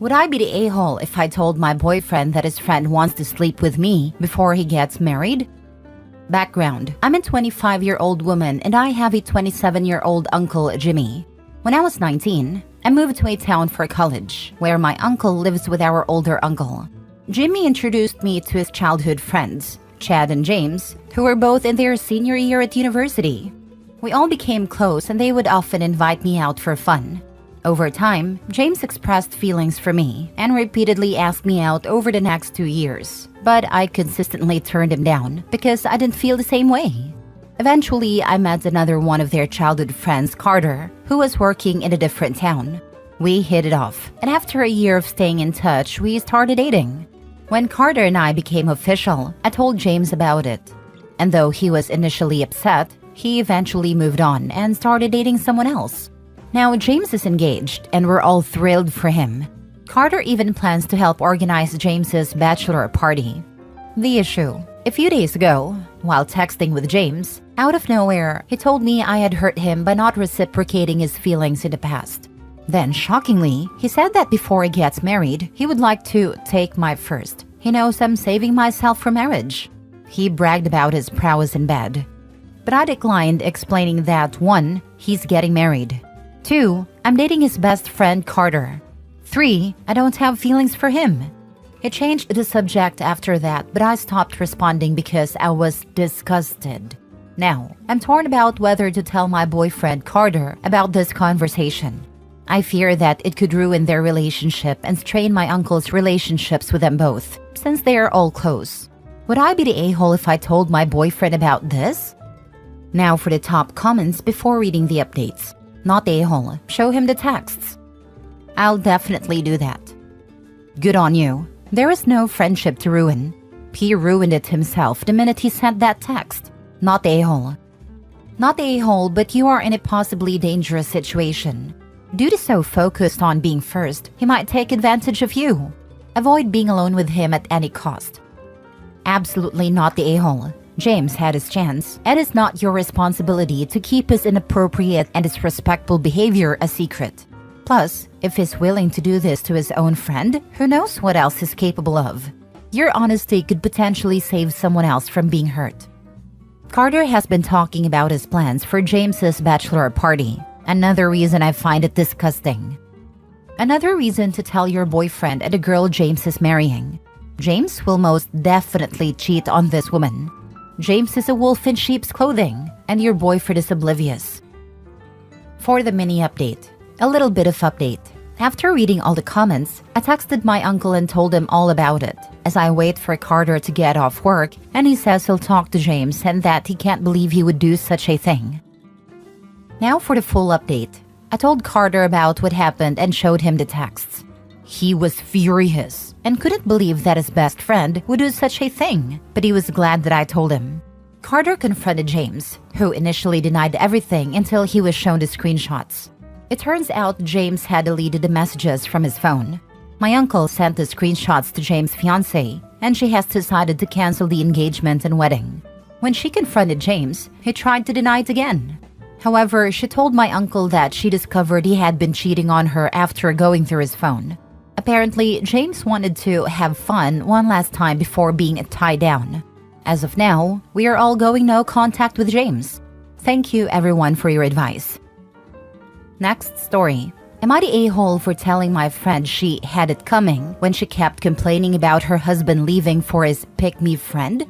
Would I be the a-hole if I told my boyfriend that his friend wants to sleep with me before he gets married? Background: I'm a 25-year-old woman and I have a 27-year-old uncle, Jimmy. When I was 19, I moved to a town for college, where my uncle lives with our older uncle. Jimmy introduced me to his childhood friends, Chad and James, who were both in their senior year at university. We all became close and they would often invite me out for fun. Over time, James expressed feelings for me and repeatedly asked me out over the next 2 years, but I consistently turned him down because I didn't feel the same way. Eventually, I met another one of their childhood friends, Carter, who was working in a different town. We hit it off, and after a year of staying in touch, we started dating. When Carter and I became official, I told James about it. And though he was initially upset, he eventually moved on and started dating someone else. Now, James is engaged, and we're all thrilled for him. Carter even plans to help organize James's bachelor party. The issue: a few days ago, while texting with James, out of nowhere, he told me I had hurt him by not reciprocating his feelings in the past. Then, shockingly, he said that before he gets married, he would like to take my first. He knows I'm saving myself for marriage. He bragged about his prowess in bed. But I declined, explaining that 1, he's getting married. 2, I'm dating his best friend, Carter. 3, I don't have feelings for him. He changed the subject after that, but I stopped responding because I was disgusted. Now, I'm torn about whether to tell my boyfriend, Carter, about this conversation. I fear that it could ruin their relationship and strain my uncle's relationships with them both, since they are all close. Would I be the a-hole if I told my boyfriend about this? Now for the top comments before reading the updates. Not a-hole, show him the texts. I'll definitely do that. Good on you. There is no friendship to ruin. He ruined it himself the minute he sent that text. Not a-hole. Not a-hole, but you are in a possibly dangerous situation. Due to so focused on being first, he might take advantage of you. Avoid being alone with him at any cost. Absolutely not the a-hole. James had his chance. It is not your responsibility to keep his inappropriate and disrespectful behavior a secret. Plus, if he's willing to do this to his own friend, who knows what else he's capable of? Your honesty could potentially save someone else from being hurt. Carter has been talking about his plans for James's bachelor party. Another reason I find it disgusting. Another reason to tell your boyfriend and the girl James is marrying. James will most definitely cheat on this woman. James is a wolf in sheep's clothing, and your boyfriend is oblivious. For the mini update, a little bit of update. After reading all the comments, I texted my uncle and told him all about it, as I wait for Carter to get off work, and he says he'll talk to James and that he can't believe he would do such a thing. Now for the full update. I told Carter about what happened and showed him the texts. He was furious and couldn't believe that his best friend would do such a thing, but he was glad that I told him. Carter confronted James, who initially denied everything until he was shown the screenshots. It turns out James had deleted the messages from his phone. My uncle sent the screenshots to James' fiancée, and she has decided to cancel the engagement and wedding. When she confronted James, he tried to deny it again. However, she told my uncle that she discovered he had been cheating on her after going through his phone. Apparently, James wanted to have fun one last time before being tied down. As of now, we are all going no contact with James. Thank you everyone for your advice. Next story. Am I the a-hole for telling my friend she had it coming when she kept complaining about her husband leaving for his pick-me friend?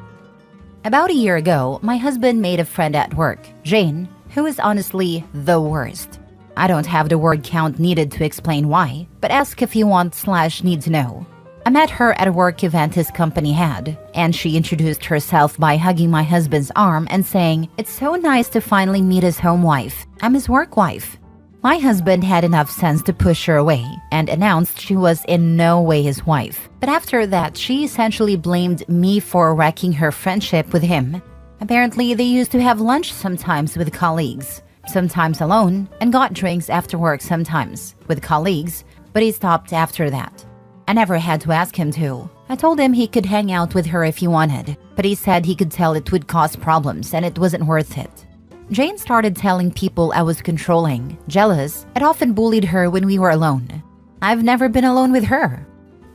About a year ago, my husband made a friend at work, Jane, who is honestly the worst. I don't have the word count needed to explain why, but ask if you want/need to know. I met her at a work event his company had, and she introduced herself by hugging my husband's arm and saying, "It's so nice to finally meet his home wife. I'm his work wife." My husband had enough sense to push her away and announced she was in no way his wife. But after that, she essentially blamed me for wrecking her friendship with him. Apparently, they used to have lunch sometimes with colleagues, sometimes alone, and got drinks after work sometimes with colleagues, but he stopped after that. I never had to ask him to. I told him he could hang out with her if he wanted, but he said he could tell it would cause problems and it wasn't worth it. Jane started telling people I was controlling, jealous, and often bullied her when we were alone. I've never been alone with her.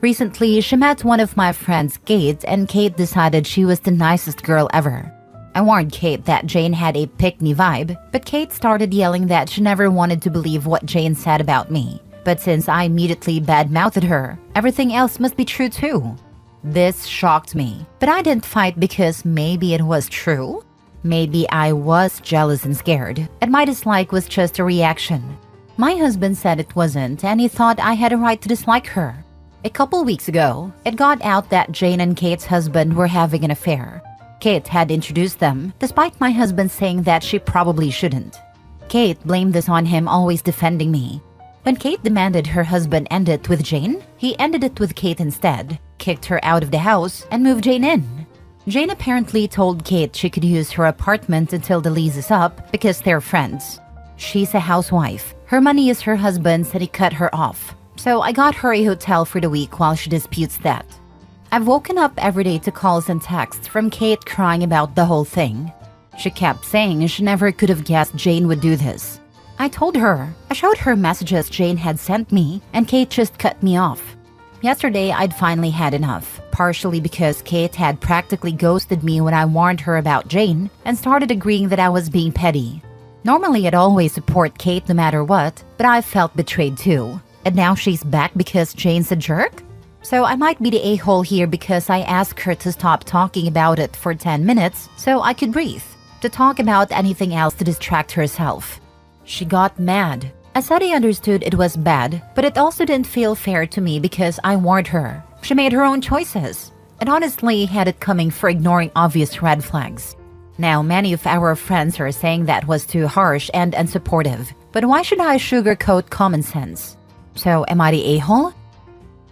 Recently, she met one of my friends, Kate, and Kate decided she was the nicest girl ever. I warned Kate that Jane had a pick-me vibe, but Kate started yelling that she never wanted to believe what Jane said about me. But since I immediately bad-mouthed her, everything else must be true too. This shocked me, but I didn't fight because maybe it was true? Maybe I was jealous and scared, and my dislike was just a reaction. My husband said it wasn't, and he thought I had a right to dislike her. A couple weeks ago, it got out that Jane and Kate's husband were having an affair. Kate had introduced them, despite my husband saying that she probably shouldn't. Kate blamed this on him always defending me. When Kate demanded her husband end it with Jane, he ended it with Kate instead, kicked her out of the house, and moved Jane in. Jane apparently told Kate she could use her apartment until the lease is up because they're friends. She's a housewife. Her money is her husband's and he cut her off. So I got her a hotel for the week while she disputes that. I've woken up every day to calls and texts from Kate crying about the whole thing. She kept saying she never could have guessed Jane would do this. I told her. I showed her messages Jane had sent me, and Kate just cut me off. Yesterday, I'd finally had enough, partially because Kate had practically ghosted me when I warned her about Jane and started agreeing that I was being petty. Normally, I'd always support Kate no matter what, but I felt betrayed too. And now she's back because Jane's a jerk? So I might be the a-hole here because I asked her to stop talking about it for 10 minutes so I could breathe, to talk about anything else to distract herself. She got mad. I said I understood it was bad, but it also didn't feel fair to me because I warned her. She made her own choices, and honestly had it coming for ignoring obvious red flags. Now, many of our friends are saying that was too harsh and unsupportive, but why should I sugarcoat common sense? So, am I the a-hole?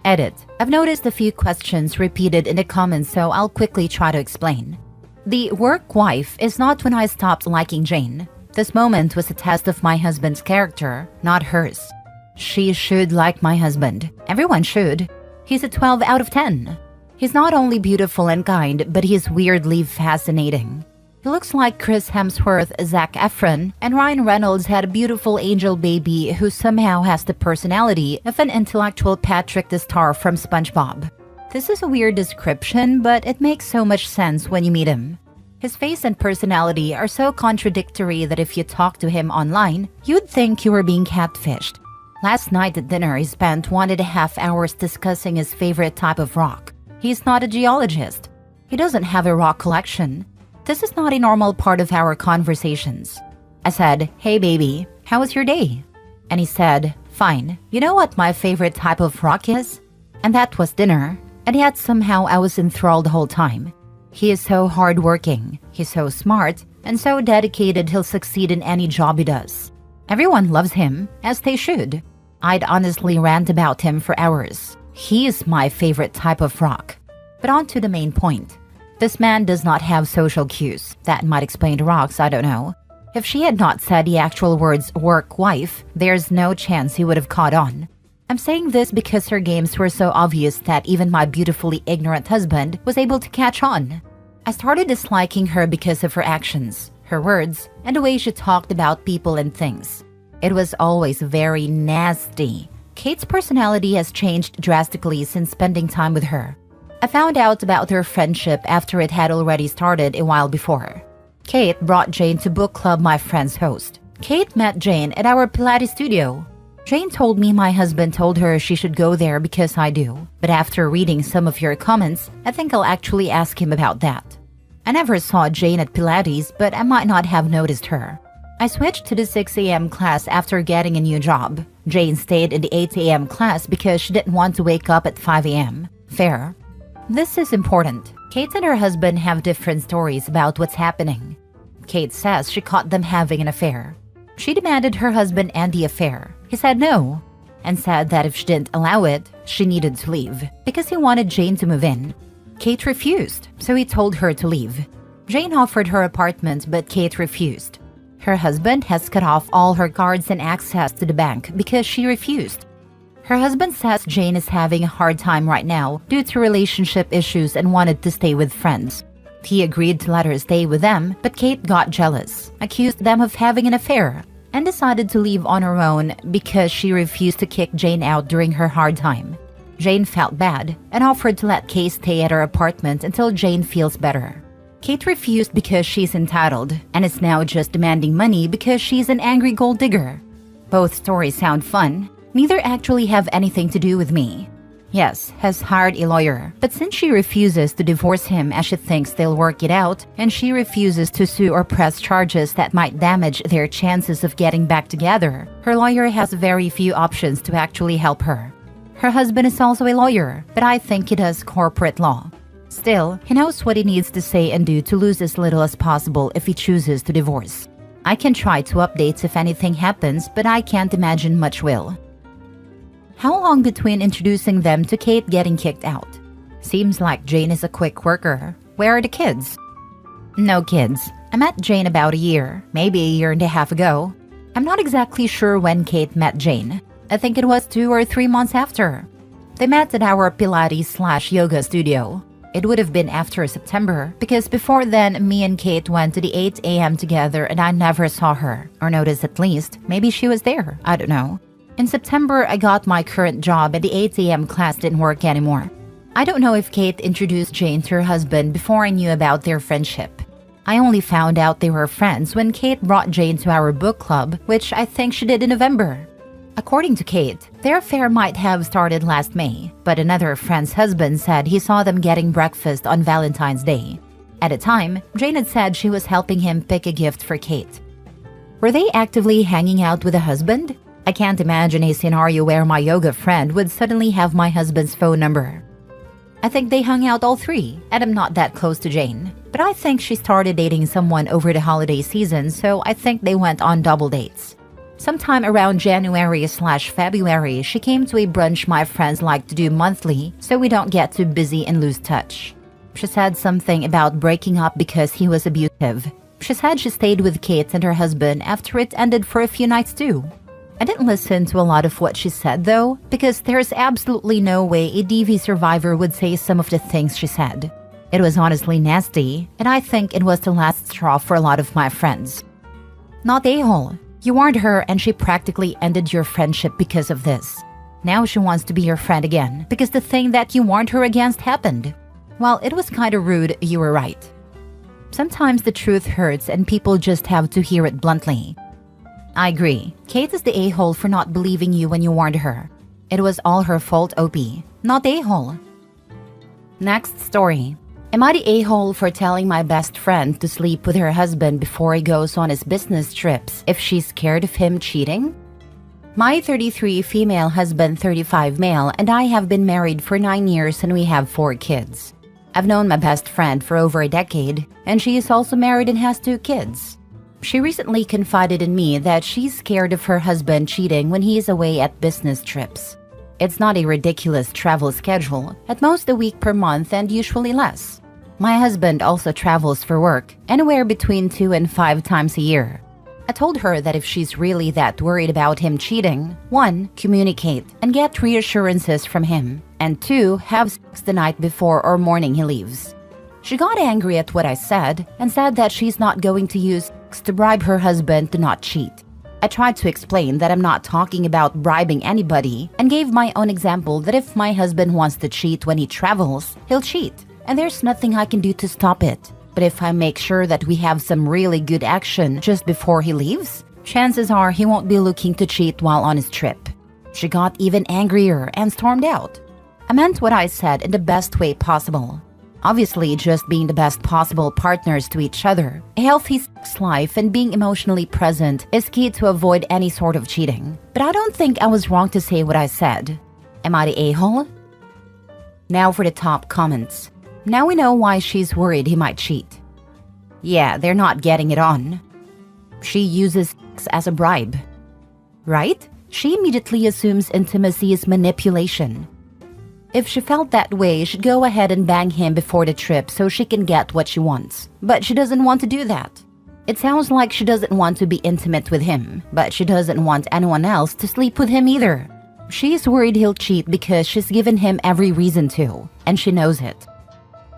Edit. I've noticed a few questions repeated in the comments, so I'll quickly try to explain. The work wife is not when I stopped liking Jane. This moment was a test of my husband's character, not hers. She should like my husband. Everyone should. He's a 12 out of 10. He's not only beautiful and kind, but he's weirdly fascinating. He looks like Chris Hemsworth, Zac Efron, and Ryan Reynolds had a beautiful angel baby who somehow has the personality of an intellectual Patrick the Star from SpongeBob. This is a weird description, but it makes so much sense when you meet him. His face and personality are so contradictory that if you talk to him online, you'd think you were being catfished. Last night at dinner, he spent 1.5 hours discussing his favorite type of rock. He's not a geologist. He doesn't have a rock collection. This is not a normal part of our conversations. I said, "Hey baby, how was your day?" And he said, "Fine. You know what my favorite type of rock is?" And that was dinner. And yet somehow I was enthralled the whole time. He is so hardworking, he's so smart, and so dedicated he'll succeed in any job he does. Everyone loves him, as they should. I'd honestly rant about him for hours. He is my favorite type of rock. But on to the main point. This man does not have social cues. That might explain the rocks, I don't know. If she had not said the actual words work wife, there's no chance he would have caught on. I'm saying this because her games were so obvious that even my beautifully ignorant husband was able to catch on. I started disliking her because of her actions, her words, and the way she talked about people and things. It was always very nasty. Kate's personality has changed drastically since spending time with her. I found out about their friendship after it had already started a while before. Kate brought Jane to book club my friends host. Kate met Jane at our Pilates studio. Jane told me my husband told her she should go there because I do. But after reading some of your comments, I think I'll actually ask him about that. I never saw Jane at Pilates, but I might not have noticed her. I switched to the 6 a.m. class after getting a new job. Jane stayed in the 8 a.m. class because she didn't want to wake up at 5 a.m. Fair. This is important. Kate and her husband have different stories about what's happening. Kate says she caught them having an affair. She demanded her husband end the affair. He said no, and said that if she didn't allow it, she needed to leave, because he wanted Jane to move in. Kate refused, so he told her to leave. Jane offered her apartment, but Kate refused. Her husband has cut off all her cards and access to the bank because she refused. Her husband says Jane is having a hard time right now due to relationship issues and wanted to stay with friends. He agreed to let her stay with them, but Kate got jealous, accused them of having an affair, and decided to leave on her own because she refused to kick Jane out during her hard time. Jane felt bad and offered to let Kate stay at her apartment until Jane feels better. Kate refused because she's entitled and is now just demanding money because she's an angry gold digger. Both stories sound fun. Neither actually have anything to do with me. Yes, has hired a lawyer, but since she refuses to divorce him as she thinks they'll work it out, and she refuses to sue or press charges that might damage their chances of getting back together, her lawyer has very few options to actually help her. Her husband is also a lawyer, but I think he does corporate law. Still, he knows what he needs to say and do to lose as little as possible if he chooses to divorce. I can try to update if anything happens, but I can't imagine much will. How long between introducing them to Kate getting kicked out? Seems like Jane is a quick worker. Where are the kids? No kids. I met Jane about a year, maybe a year and a half ago. I'm not exactly sure when Kate met Jane. I think it was 2 or 3 months after. They met at our Pilates/yoga studio. It would have been after September, because before then, me and Kate went to the 8 a.m. together and I never saw her, or noticed at least. Maybe she was there, I don't know. In September, I got my current job and the 8 a.m. class didn't work anymore. I don't know if Kate introduced Jane to her husband before I knew about their friendship. I only found out they were friends when Kate brought Jane to our book club, which I think she did in November. According to Kate, their affair might have started last May, but another friend's husband said he saw them getting breakfast on Valentine's Day. At the time, Jane had said she was helping him pick a gift for Kate. Were they actively hanging out with a husband? I can't imagine a scenario where my yoga friend would suddenly have my husband's phone number. I think they hung out all three, and I'm not that close to Jane. But I think she started dating someone over the holiday season, so I think they went on double dates. Sometime around January/February, she came to a brunch my friends like to do monthly, so we don't get too busy and lose touch. She said something about breaking up because he was abusive. She said she stayed with Kate and her husband after it ended for a few nights too. I didn't listen to a lot of what she said though, because there's absolutely no way a DV survivor would say some of the things she said. It was honestly nasty, and I think it was the last straw for a lot of my friends. Not a-hole. You warned her and she practically ended your friendship because of this. Now she wants to be your friend again, because the thing that you warned her against happened. Well, it was kinda rude, you were right. Sometimes the truth hurts and people just have to hear it bluntly. I agree. Kate is the a-hole for not believing you when you warned her. It was all her fault, OP. Not a-hole. Next story. Am I the a-hole for telling my best friend to sleep with her husband before he goes on his business trips if she's scared of him cheating? My 33 female husband, 35 male, and I have been married for 9 years and we have 4 kids. I've known my best friend for over a decade, and she is also married and has 2 kids. She recently confided in me that she's scared of her husband cheating when he is away at business trips. It's not a ridiculous travel schedule, at most a week per month and usually less. My husband also travels for work, anywhere between 2 and 5 times a year. I told her that if she's really that worried about him cheating, 1, communicate and get reassurances from him, and 2, have sex the night before or morning he leaves. She got angry at what I said and said that she's not going to use sex to bribe her husband to not cheat. I tried to explain that I'm not talking about bribing anybody and gave my own example that if my husband wants to cheat when he travels, he'll cheat, and there's nothing I can do to stop it. But if I make sure that we have some really good action just before he leaves, chances are he won't be looking to cheat while on his trip. She got even angrier and stormed out. I meant what I said in the best way possible. Obviously, just being the best possible partners to each other, a healthy sex life, and being emotionally present is key to avoid any sort of cheating. But I don't think I was wrong to say what I said. Am I the a-hole? Now for the top comments. Now we know why she's worried he might cheat. Yeah, they're not getting it on. She uses sex as a bribe. Right? She immediately assumes intimacy is manipulation. If she felt that way, she'd go ahead and bang him before the trip so she can get what she wants. But she doesn't want to do that. It sounds like she doesn't want to be intimate with him, but she doesn't want anyone else to sleep with him either. She's worried he'll cheat because she's given him every reason to, and she knows it.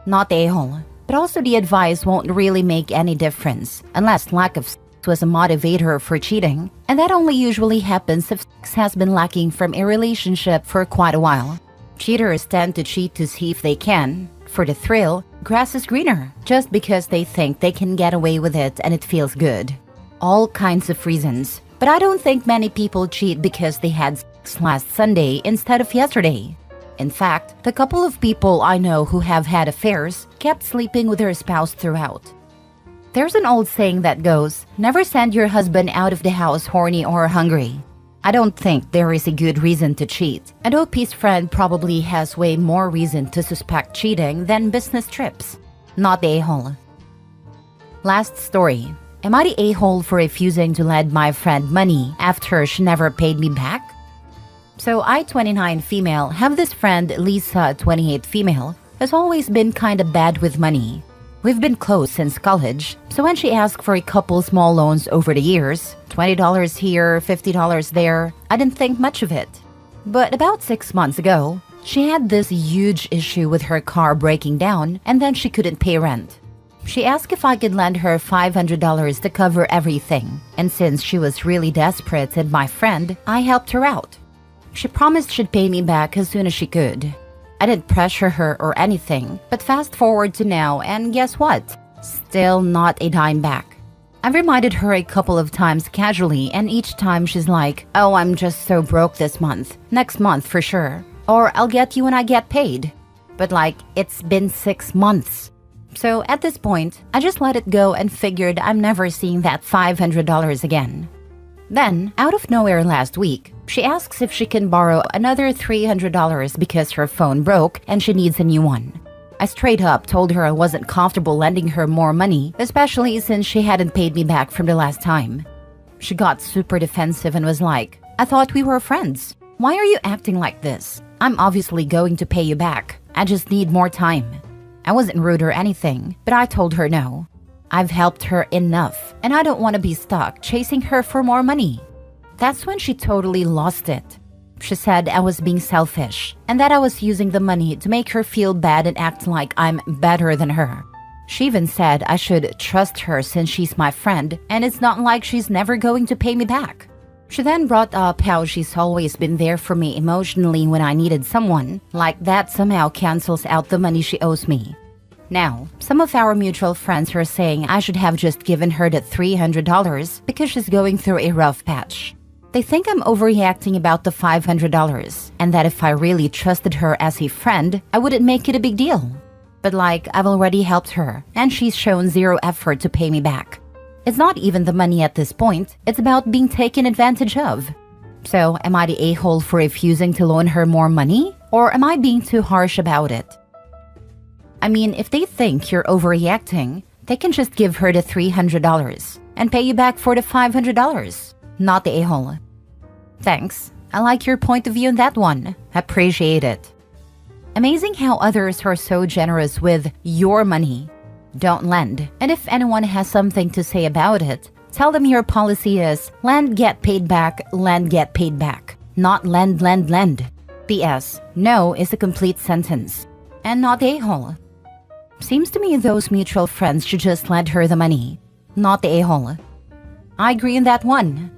Not a-hole, but also the advice won't really make any difference unless lack of sex was a motivator for cheating, and that only usually happens if sex has been lacking from a relationship for quite a while. Cheaters tend to cheat to see if they can, for the thrill, grass is greener, just because they think they can get away with it and it feels good. All kinds of reasons, but I don't think many people cheat because they had sex last Sunday instead of yesterday. In fact, the couple of people I know who have had affairs kept sleeping with their spouse throughout. There's an old saying that goes, never send your husband out of the house horny or hungry. I don't think there is a good reason to cheat, and OP's friend probably has way more reason to suspect cheating than business trips. Not the a-hole. Last story. Am I the a-hole for refusing to lend my friend money after she never paid me back? So I, 29 female, have this friend, Lisa, 28 female, has always been kinda bad with money. We've been close since college, so when she asked for a couple small loans over the years, $20 here, $50 there, I didn't think much of it. But about 6 months ago, she had this huge issue with her car breaking down and then she couldn't pay rent. She asked if I could lend her $500 to cover everything, and since she was really desperate and my friend, I helped her out. She promised she'd pay me back as soon as she could. I didn't pressure her or anything, but fast forward to now and guess what? Still not a dime back. I've reminded her a couple of times casually and each time she's like, oh, I'm just so broke this month, next month for sure, or I'll get you when I get paid. But like, it's been 6 months. So at this point, I just let it go and figured I'm never seeing that $500 again. Then, out of nowhere last week, she asks if she can borrow another $300 because her phone broke and she needs a new one. I straight up told her I wasn't comfortable lending her more money, especially since she hadn't paid me back from the last time. She got super defensive and was like, I thought we were friends. Why are you acting like this? I'm obviously going to pay you back. I just need more time. I wasn't rude or anything, but I told her no. I've helped her enough, and I don't want to be stuck chasing her for more money. That's when she totally lost it. She said I was being selfish, and that I was using the money to make her feel bad and act like I'm better than her. She even said I should trust her since she's my friend, and it's not like she's never going to pay me back. She then brought up how she's always been there for me emotionally when I needed someone, like that somehow cancels out the money she owes me. Now, some of our mutual friends are saying I should have just given her the $300 because she's going through a rough patch. They think I'm overreacting about the $500 and that if I really trusted her as a friend, I wouldn't make it a big deal. But like, I've already helped her and she's shown zero effort to pay me back. It's not even the money at this point, it's about being taken advantage of. So, am I the a-hole for refusing to loan her more money? Or am I being too harsh about it? I mean, if they think you're overreacting, they can just give her the $300 and pay you back for the $500. Not the a-hole. Thanks. I like your point of view on that one. Appreciate it. Amazing how others are so generous with your money. Don't lend. And if anyone has something to say about it, tell them your policy is lend, get paid back, lend, get paid back. Not lend, lend, lend. P.S. No is a complete sentence. And not the a-hole. Seems to me those mutual friends should just lend her the money. Not the a-hole. I agree on that one.